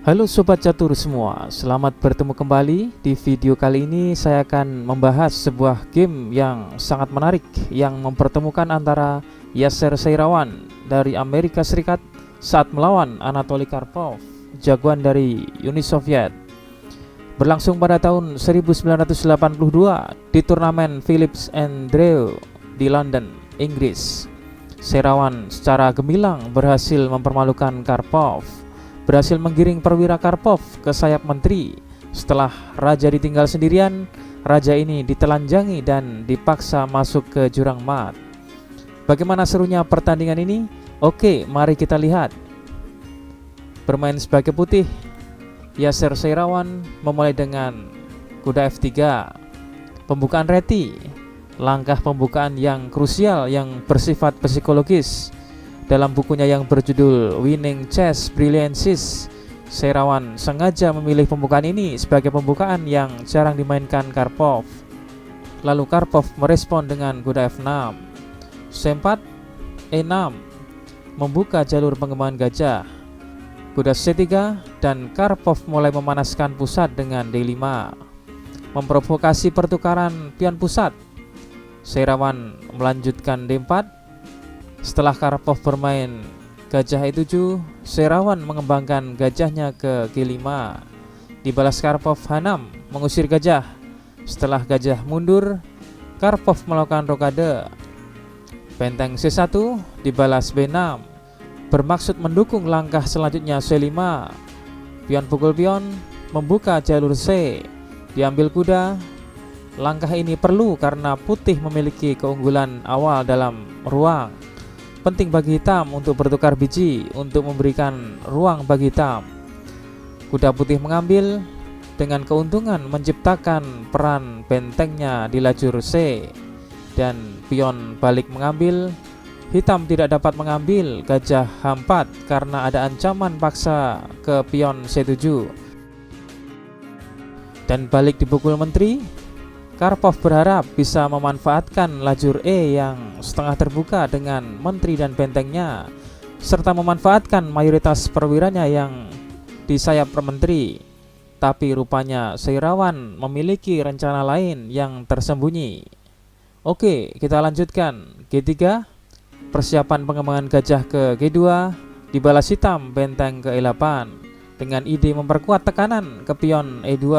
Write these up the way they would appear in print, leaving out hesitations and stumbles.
Halo Sobat Catur semua, selamat bertemu kembali. Di video kali ini saya akan membahas sebuah game yang sangat menarik yang mempertemukan antara Yasser Seirawan dari Amerika Serikat saat melawan Anatoly Karpov, jagoan dari Uni Soviet. Berlangsung pada tahun 1982 di turnamen Philips and Drew di London, Inggris. Seirawan secara gemilang berhasil mempermalukan Karpov, berhasil menggiring perwira Karpov ke sayap menteri. Setelah raja ditinggal sendirian, raja ini ditelanjangi dan dipaksa masuk ke jurang mat. Bagaimana serunya pertandingan ini? Oke, mari kita lihat. Bermain sebagai putih, Yasser Seirawan memulai dengan kuda F3. Pembukaan reti, langkah pembukaan yang krusial yang bersifat psikologis. Dalam bukunya yang berjudul Winning Chess Brilliances, Seirawan sengaja memilih pembukaan ini sebagai pembukaan yang jarang dimainkan Karpov. Lalu Karpov merespon dengan kuda F6, C4, E6, membuka jalur pengembangan gajah, kuda C3, dan Karpov mulai memanaskan pusat dengan D5, memprovokasi pertukaran pion pusat. Seirawan melanjutkan D4. Setelah Karpov bermain gajah E7, Seirawan mengembangkan gajahnya ke G5. Dibalas Karpov H6, mengusir gajah. Setelah gajah mundur, Karpov melakukan rokade. Benteng C1 dibalas B6, bermaksud mendukung langkah selanjutnya C5. Pion pukul pion, membuka jalur C. Diambil kuda. Langkah ini perlu karena putih memiliki keunggulan awal dalam ruang. Penting bagi hitam untuk bertukar biji untuk memberikan ruang bagi hitam. Kuda putih mengambil dengan keuntungan menciptakan peran bentengnya di lajur C, dan pion balik mengambil. Hitam tidak dapat mengambil gajah H4 karena ada ancaman paksa ke pion C7 dan balik dipukul menteri. Karpov berharap bisa memanfaatkan lajur E yang setengah terbuka dengan menteri dan bentengnya, serta memanfaatkan mayoritas perwiranya yang di sayap menteri. Tapi rupanya Seirawan memiliki rencana lain yang tersembunyi. Oke, kita lanjutkan. G3, persiapan pengembangan gajah ke G2, dibalas hitam benteng ke E8 dengan ide memperkuat tekanan ke pion E2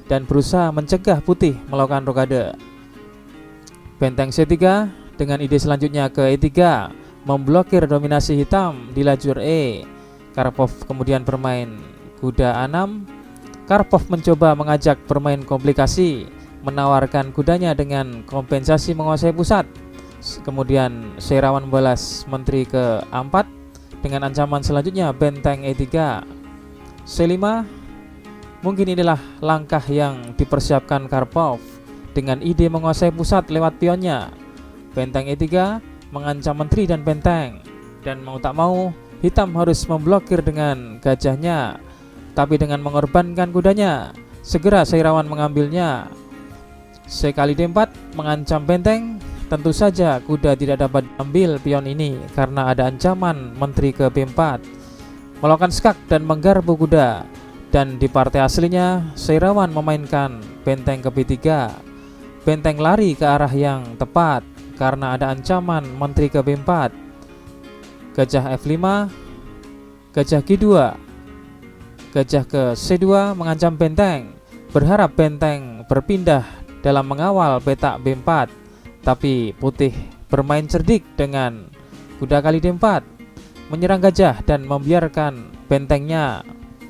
dan berusaha mencegah putih melakukan rokade. Benteng C3 dengan ide selanjutnya ke E3, memblokir dominasi hitam di lajur E. Karpov kemudian bermain kuda A6. Karpov mencoba mengajak bermain komplikasi, menawarkan kudanya dengan kompensasi menguasai pusat. Kemudian Seirawan membalas menteri ke A4 dengan ancaman selanjutnya benteng E3. C5. Mungkin inilah langkah yang dipersiapkan Karpov dengan ide menguasai pusat lewat pionnya. Benteng E3 mengancam menteri dan benteng, dan mau tak mau hitam harus memblokir dengan gajahnya, tapi dengan mengorbankan kudanya. Segera Seirawan mengambilnya. C kali D4 mengancam benteng. Tentu saja kuda tidak dapat ambil pion ini karena ada ancaman menteri ke B4. Melakukan skak dan menggarpu kuda. Dan di partai aslinya, Seirawan memainkan benteng ke B3. Benteng lari ke arah yang tepat karena ada ancaman menteri ke B4. Gajah F5, gajah G2, gajah ke C2 mengancam benteng, berharap benteng berpindah dalam mengawal petak B4. Tapi putih bermain cerdik dengan kuda kali D4, menyerang gajah dan membiarkan bentengnya.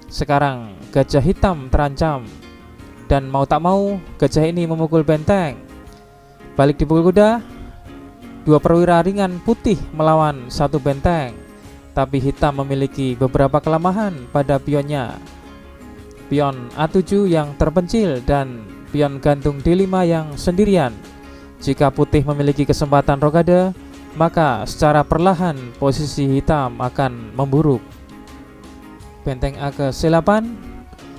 Sekarang gajah hitam terancam, dan mau tak mau gajah ini memukul benteng. Balik dipukul kuda. Dua perwira ringan putih melawan satu benteng, tapi hitam memiliki beberapa kelemahan pada pionnya. Pion A7 yang terpencil dan pion gantung D5 yang sendirian. Jika putih memiliki kesempatan rokade, maka secara perlahan posisi hitam akan memburuk. Benteng A ke C8,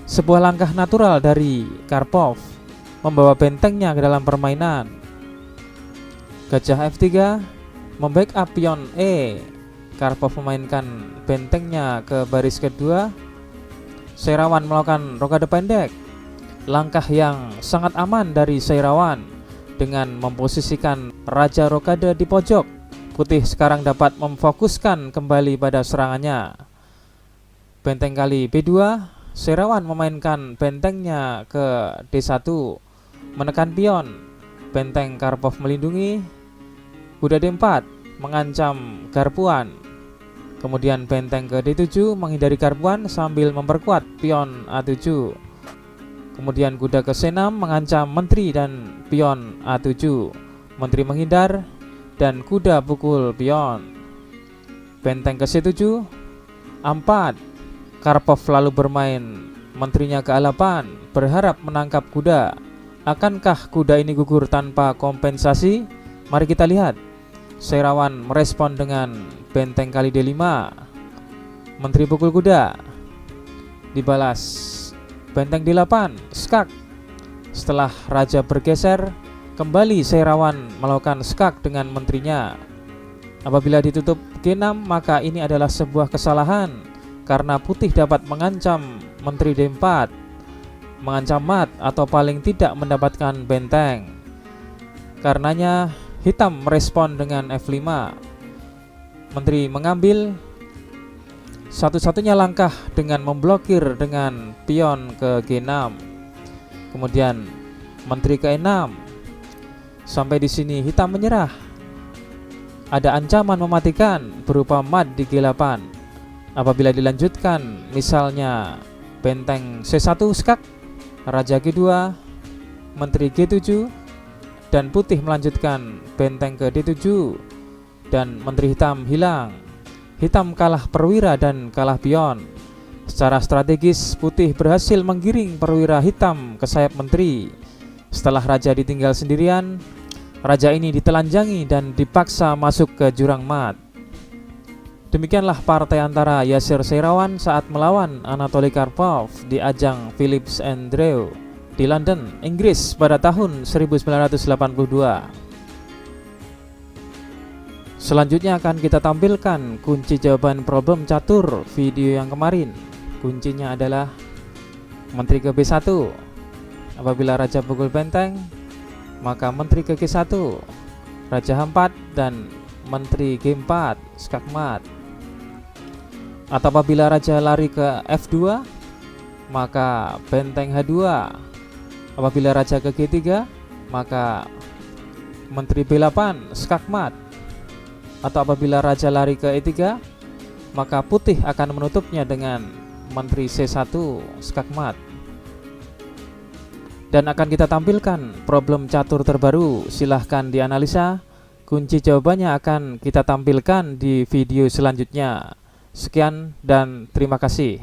sebuah langkah natural dari Karpov, membawa bentengnya ke dalam permainan. Gajah F3 membackup pion E. Karpov memainkan bentengnya ke baris kedua. Seirawan melakukan rokade pendek, langkah yang sangat aman dari Seirawan dengan memposisikan Raja Rokade di pojok. Putih sekarang dapat memfokuskan kembali pada serangannya. Benteng kali B2, Seirawan memainkan bentengnya ke D1, menekan pion. Benteng Karpov melindungi. Kuda D4 mengancam garpuan. Kemudian benteng ke D7 menghindari garpuan sambil memperkuat pion A7. Kemudian kuda ke C6 mengancam menteri dan pion A7. Menteri menghindar dan kuda pukul pion. Benteng ke C7, A4. Karpov lalu bermain menterinya ke A8, berharap menangkap kuda. Akankah kuda ini gugur tanpa kompensasi? Mari kita lihat. Seirawan merespon dengan benteng kali D5, menteri pukul kuda, dibalas benteng D8, skak. Setelah raja bergeser, kembali Seirawan melakukan skak dengan menterinya. Apabila ditutup G6, maka ini adalah sebuah kesalahan, karena putih dapat mengancam menteri D4, mengancam mat atau paling tidak mendapatkan benteng. Karenanya hitam merespon dengan F5. Menteri mengambil satu-satunya langkah dengan memblokir dengan pion ke G6. Kemudian menteri ke E6. Sampai di sini hitam menyerah. Ada ancaman mematikan berupa mat di G8. Apabila dilanjutkan, misalnya benteng C1 skak, raja G2, menteri G7, dan putih melanjutkan benteng ke D7 dan menteri hitam hilang. Hitam kalah perwira dan kalah pion. Secara strategis putih berhasil menggiring perwira hitam ke sayap menteri. Setelah raja ditinggal sendirian, raja ini ditelanjangi dan dipaksa masuk ke jurang mat. Demikianlah partai antara Yasir Seirawan saat melawan Anatoly Karpov di ajang Phillips and Drew di London, Inggris pada tahun 1982. Selanjutnya akan kita tampilkan kunci jawaban problem catur video yang kemarin. Kuncinya adalah menteri ke B1. Apabila raja pukul benteng, maka menteri ke G1, raja H4, dan menteri G4, skak mat. Atau apabila raja lari ke F2, maka benteng H2. Apabila raja ke G3, maka menteri B8, skak mat. Atau apabila raja lari ke E3, maka putih akan menutupnya dengan menteri C1, skak mat. Dan akan kita tampilkan problem catur terbaru. Silahkan dianalisa. Kunci jawabannya akan kita tampilkan di video selanjutnya. Sekian dan terima kasih.